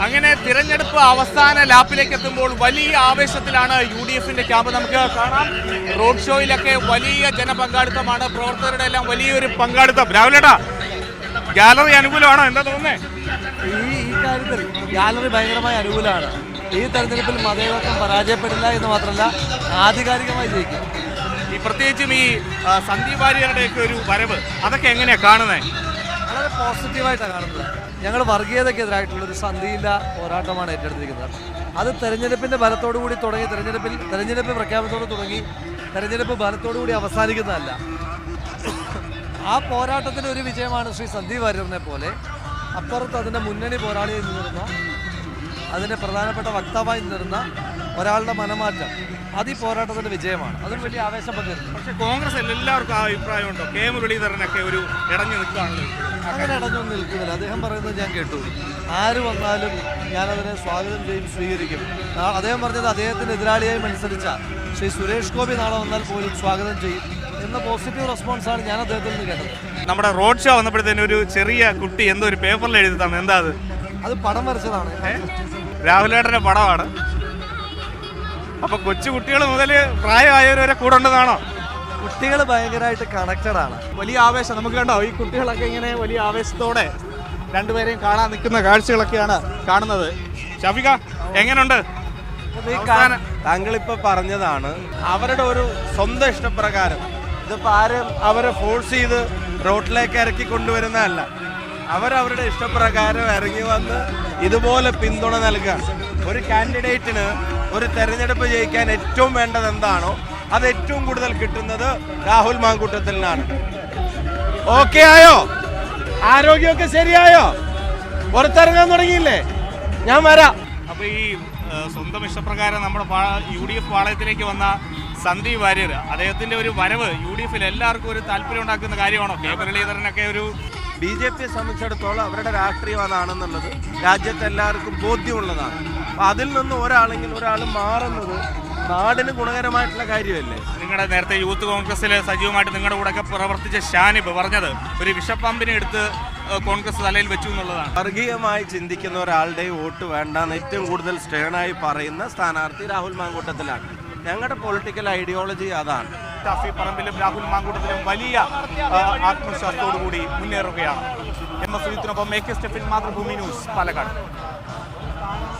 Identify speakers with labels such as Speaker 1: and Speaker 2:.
Speaker 1: അങ്ങനെ തിരഞ്ഞെടുപ്പ് അവസാന ലാപ്പിലേക്ക് എത്തുമ്പോൾ വലിയ ആവേശത്തിലാണ് UDF-ന്റെ ക്യാമ്പ്. നമുക്ക് കാണാം റോഡ് ഷോയിലൊക്കെ വലിയ ജനപങ്കാളിത്തമാണ്, പ്രവർത്തകരുടെ എല്ലാം വലിയൊരു പങ്കാളിത്തം. രാവിലേട്ടാ, ഗാലറി അനുകൂലമാണോ, എന്താ തോന്നുന്നത്?
Speaker 2: ഈ കാര്യത്തിൽ ഗാലറി ഭയങ്കരമായ അനുകൂലമാണ്. ഈ തെരഞ്ഞെടുപ്പിൽ മതേതരത്വം പരാജയപ്പെടില്ല എന്ന് മാത്രമല്ല ആധികാരികമായി ജയിക്കും.
Speaker 1: പ്രത്യേകിച്ചും ഈ സന്ദീപ് വാര്യരുടെയൊക്കെ ഒരു വരവ്, അതൊക്കെ എങ്ങനെയാണ് കാണുന്നത്?
Speaker 2: വളരെ പോസിറ്റീവായിട്ടാണ് കാണുന്നത്. ഞങ്ങൾ വർഗീയതയ്ക്കെതിരായിട്ടുള്ളൊരു സന്ധിയില്ല പോരാട്ടമാണ് ഏറ്റെടുത്തിരിക്കുന്നത്. അത് തെരഞ്ഞെടുപ്പിൻ്റെ ബലത്തോടു കൂടി തുടങ്ങി, തെരഞ്ഞെടുപ്പ് പ്രഖ്യാപനത്തോട് തുടങ്ങി തെരഞ്ഞെടുപ്പ് ബലത്തോടു കൂടി അവസാനിക്കുന്നതല്ല. ആ പോരാട്ടത്തിൻ്റെ ഒരു വിജയമാണ് ശ്രീ സന്ദീപ് വാര്യറിനെ പോലെ അപ്പുറത്ത് അതിൻ്റെ മുന്നണി പോരാളിയായി നിന്നിരുന്ന, അതിൻ്റെ പ്രധാനപ്പെട്ട വക്താവായി നിന്നിരുന്ന ഒരാളുടെ മനമാറ്റം. അത് ഈ പോരാട്ടത്തിൻ്റെ വിജയമാണ്. അതിന് വലിയ ആവേശം പകരുന്നു.
Speaker 1: പക്ഷേ കോൺഗ്രസ് എല്ലാവർക്കും ആ അഭിപ്രായമുണ്ടോ? കെ മുരളീധരനൊക്കെ ഒരു ഇടഞ്ഞു നിൽക്കുകയാണല്ലോ.
Speaker 2: അങ്ങനെ ഇടഞ്ഞൊന്നും നിൽക്കുന്നില്ല. അദ്ദേഹം പറയുന്നത് ഞാൻ കേട്ടു. ആര് വന്നാലും ഞാനതിനെ സ്വാഗതം ചെയ്യും, സ്വീകരിക്കും. അദ്ദേഹം പറഞ്ഞത് അദ്ദേഹത്തിന് എതിരാളിയായി മത്സരിച്ച ശ്രീ സുരേഷ് ഗോപി നാളെ വന്നാൽ പോലും സ്വാഗതം ചെയ്യും എന്ന പോസിറ്റീവ് റെസ്പോൺസാണ് ഞാൻ അദ്ദേഹത്തിൽ നിന്ന് കേട്ടത്.
Speaker 1: നമ്മുടെ റോഡ് ഷോ വന്നപ്പോഴത്തേനും ഒരു ചെറിയ കുട്ടി എന്തോ ഒരു പേപ്പറിൽ എഴുതിയതാണ്, എന്താ അത്?
Speaker 2: അത് പടം വരച്ചതാണ്.
Speaker 1: രാഹുലേട്ടൻ്റെ പടമാണ്. അപ്പൊ കൊച്ചു കുട്ടികൾ മുതൽ പ്രായമായവരെ കൂടെ ഉണ്ടെന്നാണോ?
Speaker 2: കുട്ടികൾ ഭയങ്കരമായിട്ട് കണക്റ്റഡ് ആണ്.
Speaker 1: വലിയ ആവേശം. നമുക്ക് കണ്ടോ, ഈ കുട്ടികളൊക്കെ ഇങ്ങനെ വലിയ ആവേശത്തോടെ രണ്ടുപേരെയും കാണാൻ നിൽക്കുന്ന കാഴ്ചകളൊക്കെയാണ് കാണുന്നത്. ഷഫീഖ, എങ്ങനെയുണ്ട്?
Speaker 3: താങ്കളിപ്പോൾ പറഞ്ഞതാണ് അവരുടെ ഒരു സ്വന്തം ഇഷ്ടപ്രകാരം. ഇതിപ്പോൾ ആരും അവരെ ഫോഴ്സ് ചെയ്ത് റോട്ടിലേക്ക് ഇറക്കി കൊണ്ടുവരുന്നതല്ല. അവരവരുടെ ഇഷ്ടപ്രകാരം ഇറങ്ങി വന്ന് ഇതുപോലെ പിന്തുണ നൽകുക. ഒരു കാൻഡിഡേറ്റിന് ഒരു തെരഞ്ഞെടുപ്പ് ജയിക്കാൻ ഏറ്റവും വേണ്ടത് എന്താണോ അത് ഏറ്റവും കൂടുതൽ കിട്ടുന്നത് രാഹുൽ മാങ്കൂട്ടത്തിനാണ്. ഓക്കെ ആയോ? ആരോഗ്യമൊക്കെ ശരിയായോ? പുറത്തിറങ്ങാൻ തുടങ്ങിയില്ലേ? ഞാൻ വരാം.
Speaker 1: അപ്പൊ ഈ സ്വന്തം ഇഷ്ടപ്രകാരം നമ്മുടെ UDF പാളയത്തിലേക്ക് വന്ന സന്ദീപ് വാര്യർ, അദ്ദേഹത്തിന്റെ ഒരു വരവ് UDF-ൽ എല്ലാവർക്കും ഒരു താല്പര്യം ഉണ്ടാക്കുന്ന കാര്യമാണോ? കെ മുരളീധരനൊക്കെ ഒരു
Speaker 3: BJPയെ സംബന്ധിച്ചിടത്തോളം അവരുടെ രാഷ്ട്രീയം അതാണെന്നുള്ളത് രാജ്യത്ത് എല്ലാവർക്കും ബോധ്യമുള്ളതാണ്. അപ്പം അതിൽ നിന്ന് ഒരാളെങ്കിൽ ഒരാൾ മാറുന്നത് നാടിന് ഗുണകരമായിട്ടുള്ള കാര്യമല്ലേ?
Speaker 1: നിങ്ങളുടെ നേരത്തെ യൂത്ത് കോൺഗ്രസ്സിൽ സജീവമായിട്ട് നിങ്ങളുടെ കൂടെയൊക്കെ പ്രവർത്തിച്ച ഷാനിബ് പറഞ്ഞത് ഒരു വിഷപ്പമ്പിനെ എടുത്ത് കോൺഗ്രസ് തലയിൽ വെച്ചു എന്നുള്ളതാണ്.
Speaker 3: വർഗീയമായി ചിന്തിക്കുന്ന ഒരാളുടെ വോട്ട് വേണ്ടെന്ന് ഏറ്റവും കൂടുതൽ സ്റ്റേണായി പറയുന്ന സ്ഥാനാർത്ഥി രാഹുൽ മാങ്കൂട്ടത്തിലാണ്. ഞങ്ങളുടെ പൊളിറ്റിക്കൽ ഐഡിയോളജി അതാണ്.
Speaker 1: ഷാഫി പറമ്പിലും രാഹുൽ മാങ്കൂട്ടത്തിലും വലിയ ആത്മവിശ്വാസത്തോടു കൂടി മുന്നേറുകയാണ്. MS സുജിത്തിനൊപ്പം AK Stephin, Mathrubhumi news, Palakkad.